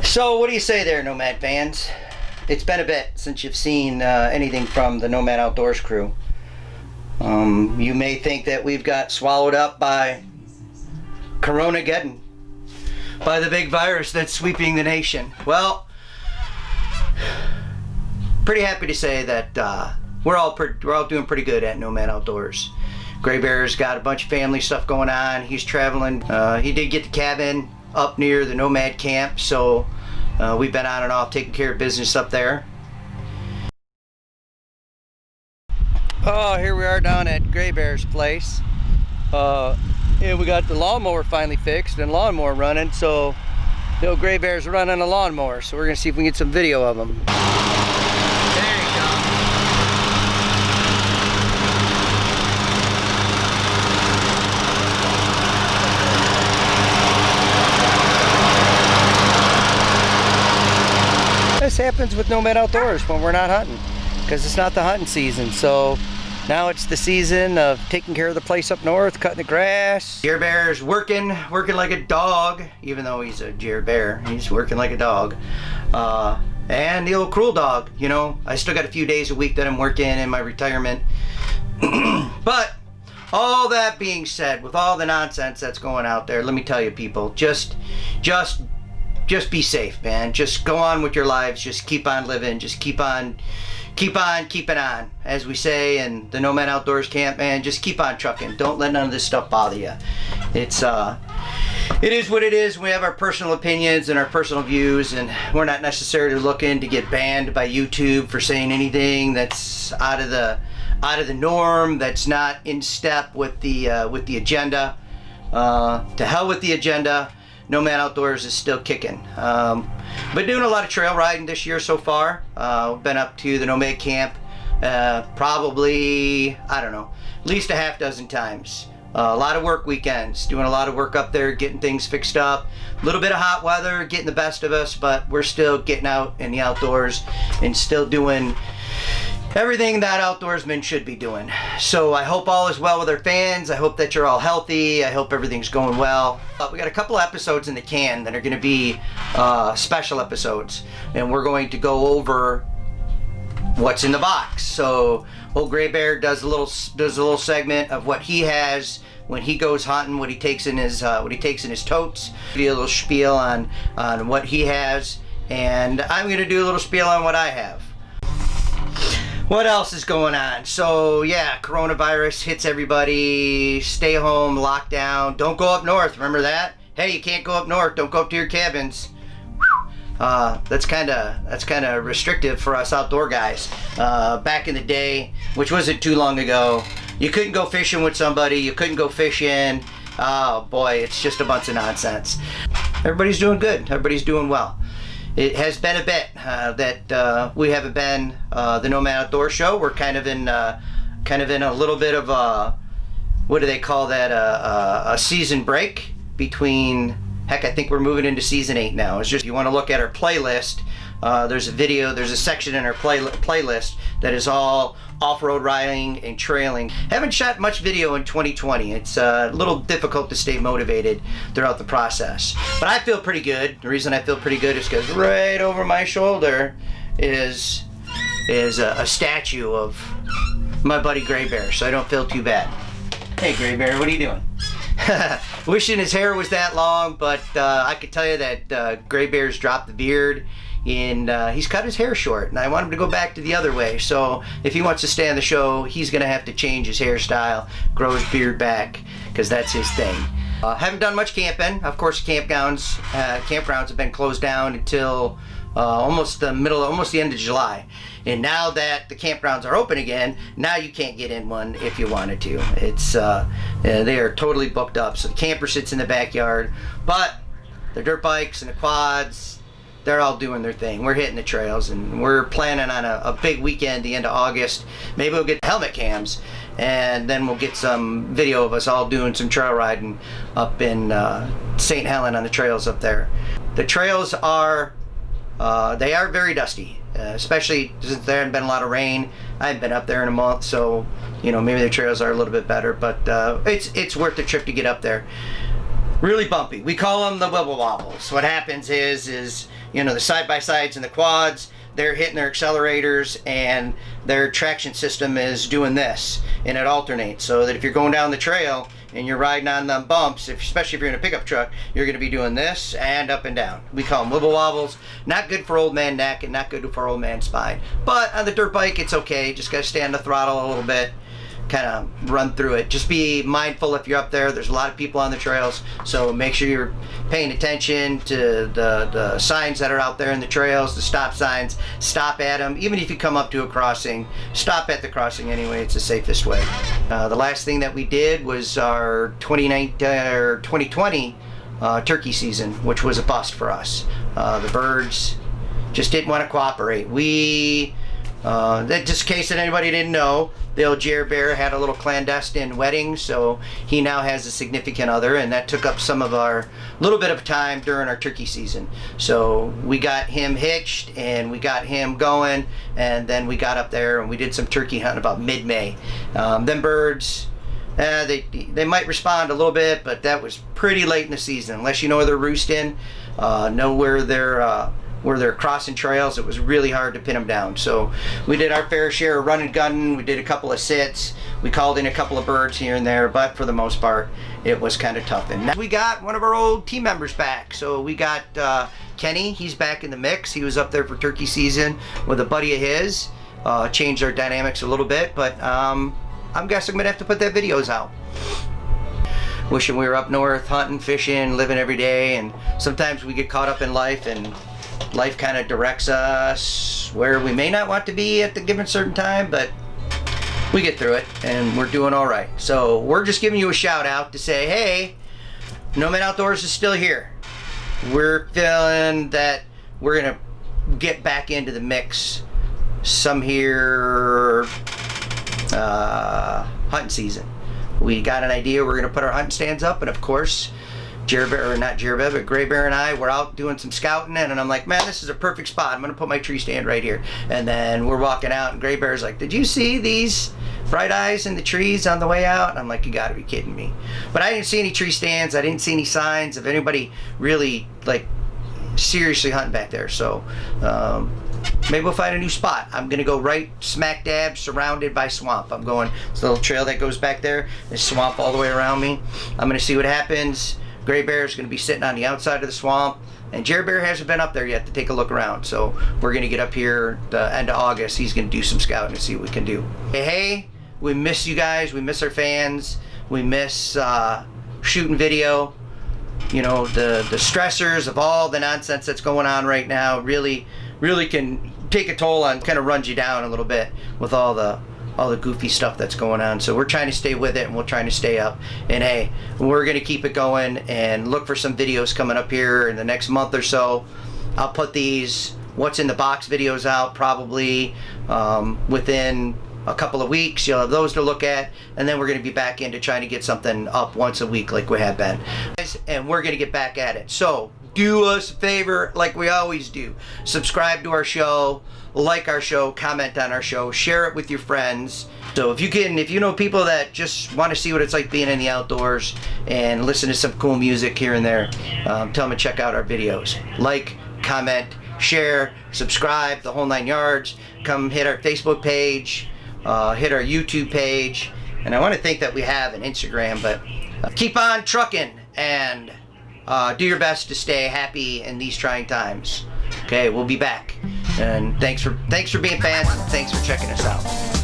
So what do you say there, Nomad fans? It's been a bit since you've seen anything from the Nomad Outdoors crew. You may think that we've got swallowed up by Coronageddon, by the big virus that's sweeping the nation. Well, pretty happy to say that we're all doing pretty good at Nomad Outdoors. Gray Bear's got a bunch of family stuff going on. He's traveling. He did get the cabin up near the Nomad camp, so we've been on and off taking care of business up there. Oh, here we are down at Gray Bear's place. And we got the lawnmower finally fixed and lawnmower running, so the old Gray Bear's running a lawnmower, so we're gonna see if we can get some video of him. There you go. This happens with Nomad Outdoors when we're not hunting, because it's not the hunting season. So now it's the season of taking care of the place up north, cutting the grass. Gray Bear's working like a dog, even though he's a Gray Bear. He's working like a dog. And the old cruel dog, you know, I still got a few days a week that I'm working in my retirement. But all that being said, with all the nonsense that's going out there, let me tell you people, just be safe, man. Just go on with your lives. Just keep on living. Just keep on keeping on, as we say in the Nomad Outdoors camp, man. Just keep on trucking. Don't let none of this stuff bother you. It is what it is. We have our personal opinions and our personal views, and we're not necessarily looking to get banned by YouTube for saying anything that's out of the norm, that's not in step with the agenda. To hell with the agenda. Nomad Outdoors is still kicking. Been doing a lot of trail riding this year so far. Been up to the Nomad camp probably, I don't know, at least a half dozen times. A lot of work weekends, doing a lot of work up there, getting things fixed up. A little bit of hot weather getting the best of us, but we're still getting out in the outdoors and still doing everything that outdoorsmen should be doing. So I hope all is well with our fans. I hope that you're all healthy. I hope everything's going well. We got a couple episodes in the can that are going to be special episodes, and we're going to go over what's in the box. So old Gray Bear does a little segment of what he has when he goes hunting, what he takes in his totes. Do a little spiel on what he has, and I'm going to do a little spiel on what I have. What else is going on? So yeah, coronavirus hits everybody. Stay home, lockdown. Don't go up north. Remember that? Hey, you can't go up north. Don't go up to your cabins. That's kind of restrictive for us outdoor guys. Back in the day, which wasn't too long ago, you couldn't go fishing with somebody. You couldn't go fishing. Oh boy, it's just a bunch of nonsense. Everybody's doing good. Everybody's doing well. It has been a bit that we haven't been the Nomad Outdoor Show. We're kind of in a little bit of a, what do they call that? A season break between. Heck, I think we're moving into season 8 now. It's just, if you want to look at our playlist, there's a section in our playlist that is all off-road riding and trailing. Haven't shot much video in 2020. It's a little difficult to stay motivated throughout the process. But I feel pretty good. The reason I feel pretty good is because right over my shoulder is a statue of my buddy Gray Bear, so I don't feel too bad. Hey Gray Bear, what are you doing? Wishing his hair was that long, but I could tell you that Gray Bear's dropped the beard and he's cut his hair short, and I want him to go back to the other way. So if he wants to stay on the show, he's gonna have to change his hairstyle, grow his beard back, because that's his thing. Haven't done much camping. Of course, campgrounds have been closed down until almost the end of July. And now that the campgrounds are open again, now you can't get in one if you wanted to. It's they are totally booked up. So the camper sits in the backyard, but the dirt bikes and the quads, they're all doing their thing. We're hitting the trails, and we're planning on a big weekend the end of August. Maybe we'll get helmet cams, and then we'll get some video of us all doing some trail riding up in St. Helen on the trails up there. The trails are they are very dusty, especially since there hasn't been a lot of rain. I haven't been up there in a month, so you know, maybe the trails are a little bit better, but it's worth the trip to get up there. really bumpy. We call them the wibble wobbles. What happens is you know, the side-by-sides and the quads, they're hitting their accelerators and their traction system is doing this, and it alternates, so that if you're going down the trail and you're riding on them bumps, especially if you're in a pickup truck, you're going to be doing this and up and down. We call them wibble wobbles. Not good for old man neck and not good for old man spine. But on the dirt bike, it's okay. Just got to stay on the throttle a little bit, kind of run through it. Just be mindful if you're up there. There's a lot of people on the trails, so make sure you're paying attention to the signs that are out there in the trails, the stop signs. Stop at them. Even if you come up to a crossing, stop at the crossing anyway. It's the safest way. The last thing that we did was our 2020 turkey season, which was a bust for us. The birds just didn't want to cooperate. That just in case that anybody didn't know, the old Jer Bear had a little clandestine wedding, so he now has a significant other, and that took up some of our little bit of time during our turkey season. So we got him hitched and we got him going, and then we got up there and we did some turkey hunting about mid-May. Them birds, they might respond a little bit, but that was pretty late in the season. Unless you know where they're roosting, know where they're crossing trails, it was really hard to pin them down. So we did our fair share of running, gunning. We did a couple of sits. We called in a couple of birds here and there, but for the most part, it was kind of tough. And now we got one of our old team members back. So we got Kenny. He's back in the mix. He was up there for turkey season with a buddy of his. Changed our dynamics a little bit, but I'm guessing I'm gonna have to put that videos out. Wishing we were up north hunting, fishing, living every day, and sometimes we get caught up in life, and life kind of directs us where we may not want to be at the given certain time, but we get through it and we're doing all right. So we're just giving you a shout out to say, hey, Nomad Outdoors is still here. We're feeling that we're gonna get back into the mix some here hunting season. We got an idea. We're gonna put our hunting stands up, and of course, Jer Bear, or not Jer Bear, but Gray Bear and I were out doing some scouting, and I'm like, man, this is a perfect spot. I'm gonna put my tree stand right here. And then we're walking out, and Gray Bear's like, did you see these bright eyes in the trees on the way out? And I'm like, you gotta be kidding me. But I didn't see any tree stands. I didn't see any signs of anybody really like seriously hunting back there. So maybe we'll find a new spot. I'm gonna go right smack dab surrounded by swamp. I'm going, it's a little trail that goes back there. There's swamp all the way around me. I'm gonna see what happens. Gray Bear is going to be sitting on the outside of the swamp, and Jer Bear hasn't been up there yet to take a look around. So we're going to get up here the end of August. He's going to do some scouting and see what we can do. Hey, we miss you guys. We miss our fans. We miss shooting video. You know, the stressors of all the nonsense that's going on right now really can take a toll on, kind of runs you down a little bit with all the goofy stuff that's going on. So we're trying to stay with it, and we're trying to stay up. And hey, we're gonna keep it going and look for some videos coming up here in the next month or so. I'll put these what's in the box videos out probably within a couple of weeks. You'll have those to look at, and then we're going to be back into trying to get something up once a week like we have been, and we're going to get back at it. So do us a favor like we always do. Subscribe to our show, like our show, comment on our show, share it with your friends. So if you know people that just want to see what it's like being in the outdoors and listen to some cool music here and there, tell them to check out our videos. Like, comment, share, subscribe, the whole 9 yards. Come hit our Facebook page, hit our YouTube page, and I want to think that we have an Instagram, but keep on trucking and do your best to stay happy in these trying times. Okay, we'll be back, and thanks for being fans, and thanks for checking us out.